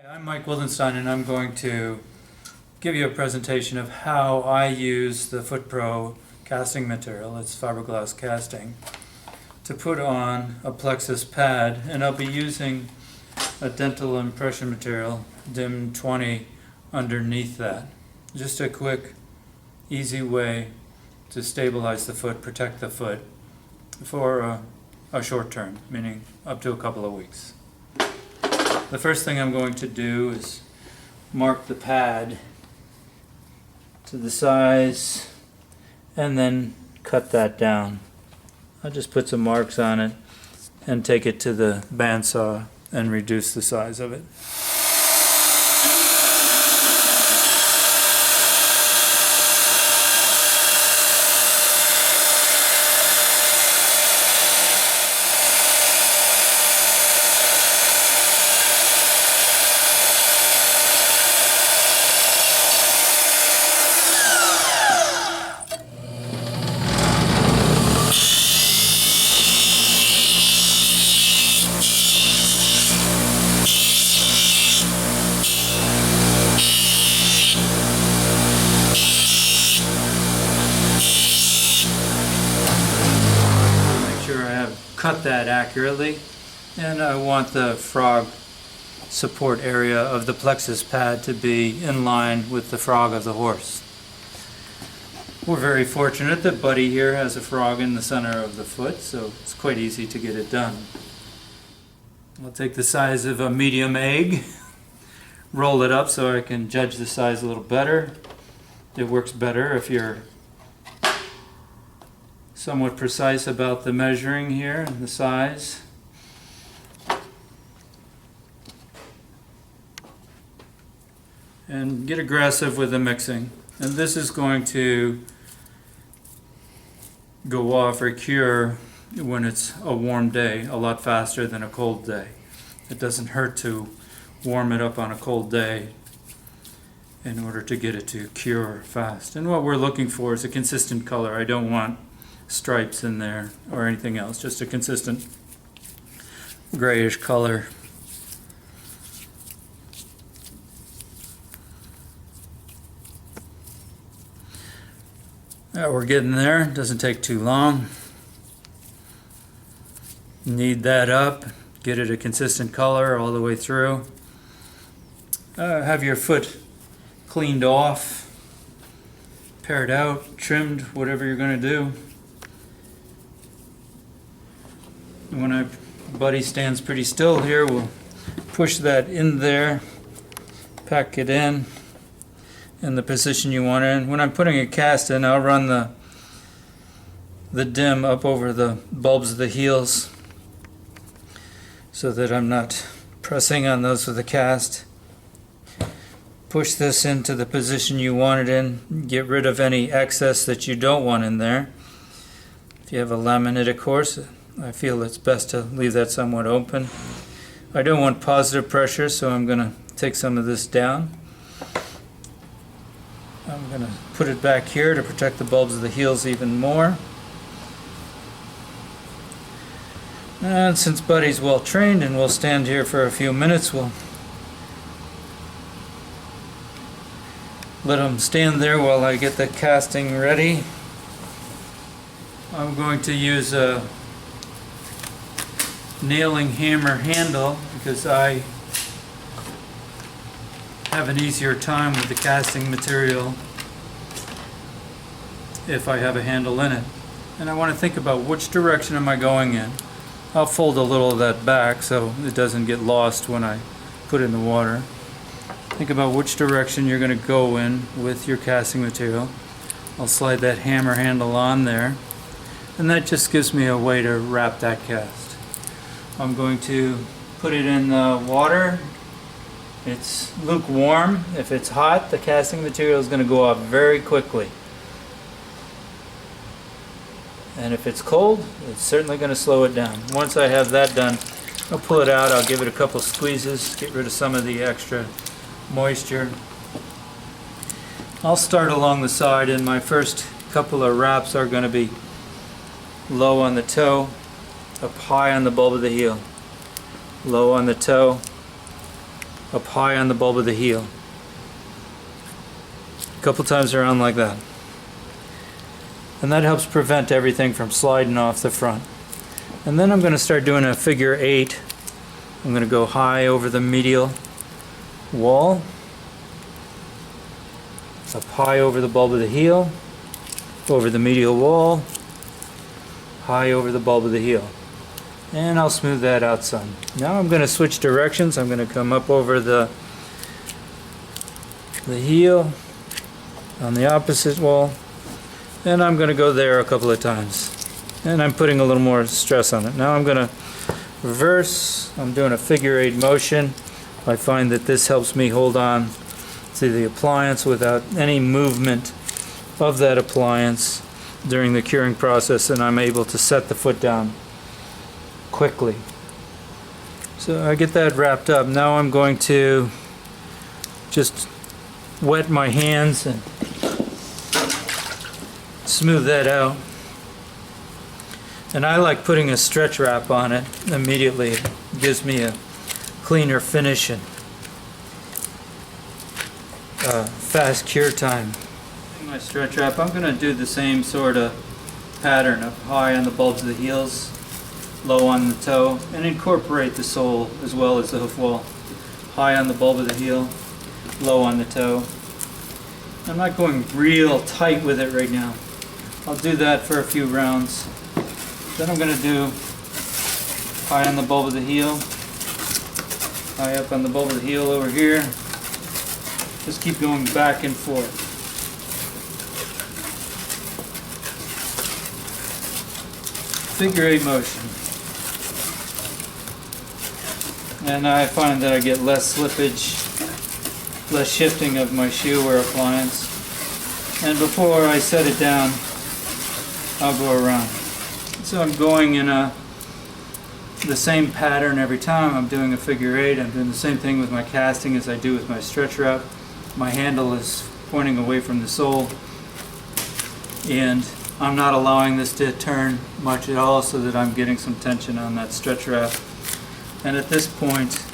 I'm Mike Wildenstein, and I'm going to give you a presentation of how I use the FootPro casting material, it's fiberglass casting, to put on a plexus pad, and I'll be using a dental impression material, DIM 20, underneath that. Just a quick, easy way to stabilize the foot, protect the foot for a short term, meaning up to a couple of weeks. The first thing I'm going to do is mark the pad to the size and then cut that down. I'll just put some marks on it and take it to the bandsaw and reduce the size of it. Cut that accurately, and I want the frog support area of the plexus pad to be in line with the frog of the horse. We're very fortunate that Buddy here has a frog in the center of the foot, so it's quite easy to get it done. I'll take the size of a medium egg, roll it up so I can judge the size a little better. It works better if you're somewhat precise about the measuring here and the size. And get aggressive with the mixing. And this is going to go off or cure when it's a warm day a lot faster than a cold day. It doesn't hurt to warm it up on a cold day in order to get it to cure fast. And what we're looking for is a consistent color. I don't want stripes in there or anything else, just a consistent grayish color. We're getting there, doesn't take too long. Knead that up, get it a consistent color all the way through. Have your foot cleaned off, pared out, trimmed, whatever you're going to do. When Buddy stands pretty still here, we'll push that in there, pack it in the position you want it in. When I'm putting a cast in, I'll run the DIM up over the bulbs of the heels so that I'm not pressing on those with the cast. Push this into the position you want it in. Get rid of any excess that you don't want in there. If you have a laminate, of course, I feel it's best to leave that somewhat open. I don't want positive pressure, so I'm going to take some of this down. I'm going to put it back here to protect the bulbs of the heels even more. And since Buddy's well trained and we'll stand here for a few minutes, we'll let him stand there while I get the casting ready. I'm going to use a nailing hammer handle because I have an easier time with the casting material if I have a handle in it. And I want to think about which direction am I going in. I'll fold a little of that back so it doesn't get lost when I put it in the water. Think about which direction you're going to go in with your casting material. I'll slide that hammer handle on there, and that just gives me a way to wrap that cast. I'm going to put it in the water. It's lukewarm. If it's hot, the casting material is going to go off very quickly. And if it's cold, it's certainly going to slow it down. Once I have that done, I'll pull it out. I'll give it a couple squeezes, get rid of some of the extra moisture. I'll start along the side, and my first couple of wraps are going to be low on the toe, up high on the bulb of the heel. Low on the toe, up high on the bulb of the heel. A couple times around like that. And that helps prevent everything from sliding off the front. And then I'm going to start doing a figure 8. I'm going to go high over the medial wall, up high over the bulb of the heel, over the medial wall, high over the bulb of the heel. And I'll smooth that out some. Now I'm going to switch directions. I'm going to come up over the heel on the opposite wall, and I'm going to go there a couple of times. And I'm putting a little more stress on it. Now I'm going to reverse. I'm doing a figure 8 motion. I find that this helps me hold on to the appliance without any movement of that appliance during the curing process, and I'm able to set the foot down quickly. So I get that wrapped up. Now I'm going to just wet my hands and smooth that out. And I like putting a stretch wrap on it immediately. It gives me a cleaner finish and fast cure time. My stretch wrap, I'm going to do the same sort of pattern of high on the bulbs of the heels, low on the toe, and incorporate the sole as well as the hoof wall. High on the bulb of the heel, low on the toe. I'm not going real tight with it right now. I'll do that for a few rounds. Then I'm going to do high on the bulb of the heel, high up on the bulb of the heel over here. Just keep going back and forth. Figure 8 motion. And I find that I get less slippage, less shifting of my shoe or appliance. And before I set it down, I'll go around. So I'm going in the same pattern every time. I'm doing a figure 8. I'm doing the same thing with my casting as I do with my stretch wrap. My handle is pointing away from the sole, and I'm not allowing this to turn much at all so that I'm getting some tension on that stretch wrap. And at this point,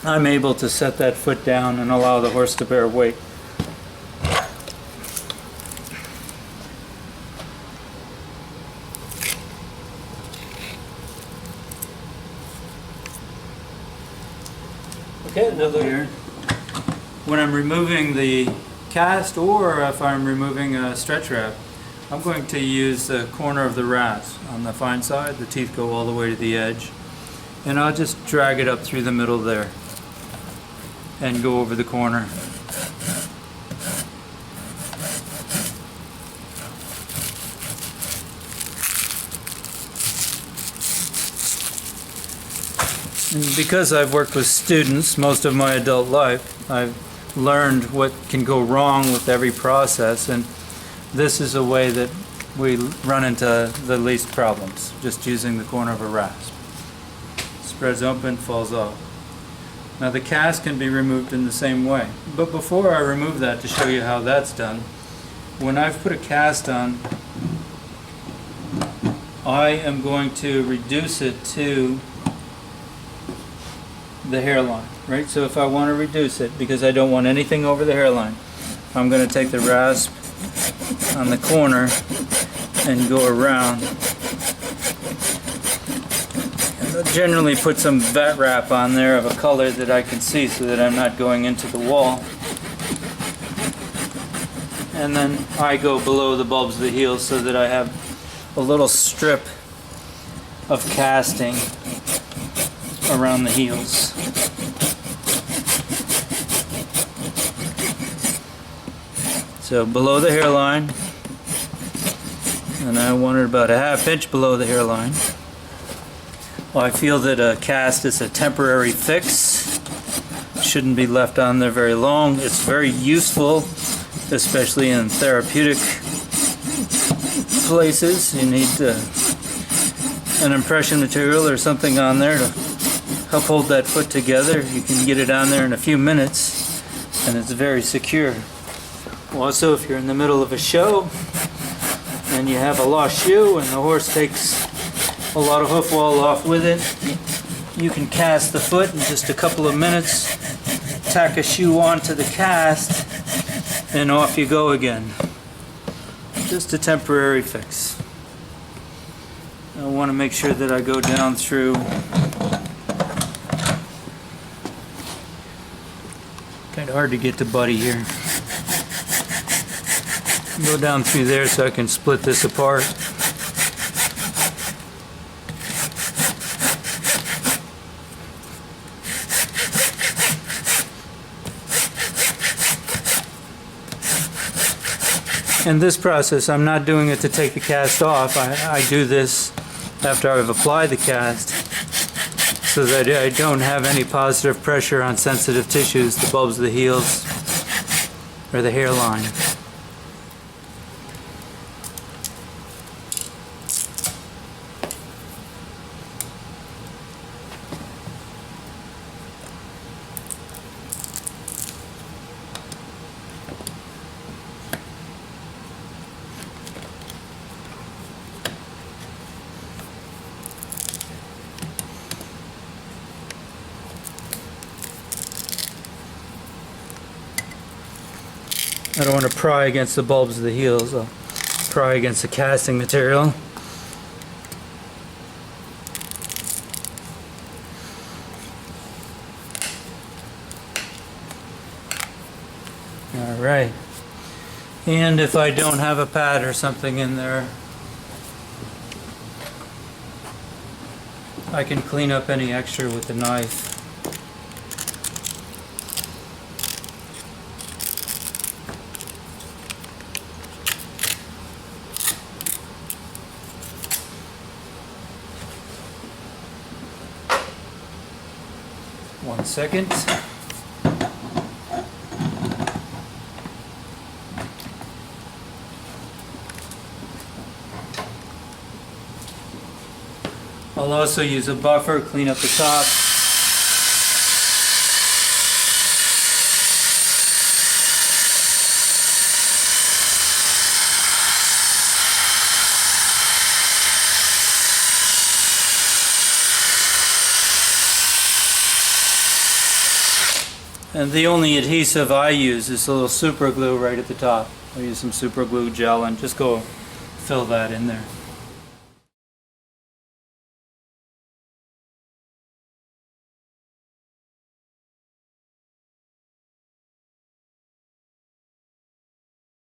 I'm able to set that foot down and allow the horse to bear weight. Okay, another here. When I'm removing the cast, or if I'm removing a stretch wrap, I'm going to use the corner of the rasp on the fine side. The teeth go all the way to the edge, and I'll just drag it up through the middle there and go over the corner. And because I've worked with students most of my adult life, I've learned what can go wrong with every process, and this is a way that we run into the least problems, just using the corner of a rasp. Spreads open, falls off. Now the cast can be removed in the same way, but before I remove that, to show you how that's done, when I've put a cast on, I am going to reduce it to the hairline, right? So if I want to reduce it, because I don't want anything over the hairline, I'm going to take the rasp on the corner and go around. And I'll generally put some vet wrap on there of a color that I can see so that I'm not going into the wall. And then I go below the bulbs of the heel so that I have a little strip of casting around the heels. So below the hairline, and I want it about a ½ inch below the hairline. Well, I feel that a cast is a temporary fix. Shouldn't be left on there very long. It's very useful, especially in therapeutic places. You need an impression material or something on there to help hold that foot together. You can get it on there in a few minutes, and it's very secure. Also, if you're in the middle of a show and you have a lost shoe and the horse takes a lot of hoof wall off with it, you can cast the foot in just a couple of minutes, tack a shoe onto the cast, and off you go again. Just a temporary fix. I want to make sure that I go down through. Kind of hard to get to Buddy here. Go down through there so I can split this apart. In this process, I'm not doing it to take the cast off. I do this after I've applied the cast so that I don't have any positive pressure on sensitive tissues, the bulbs of the heels or the hairline. I don't want to pry against the bulbs of the heels. I'll pry against the casting material. Alright. And if I don't have a pad or something in there, I can clean up any extra with the knife. One second. I'll also use a buffer, clean up the top. And the only adhesive I use is a little super glue right at the top. I'll use some super glue gel and just go fill that in there.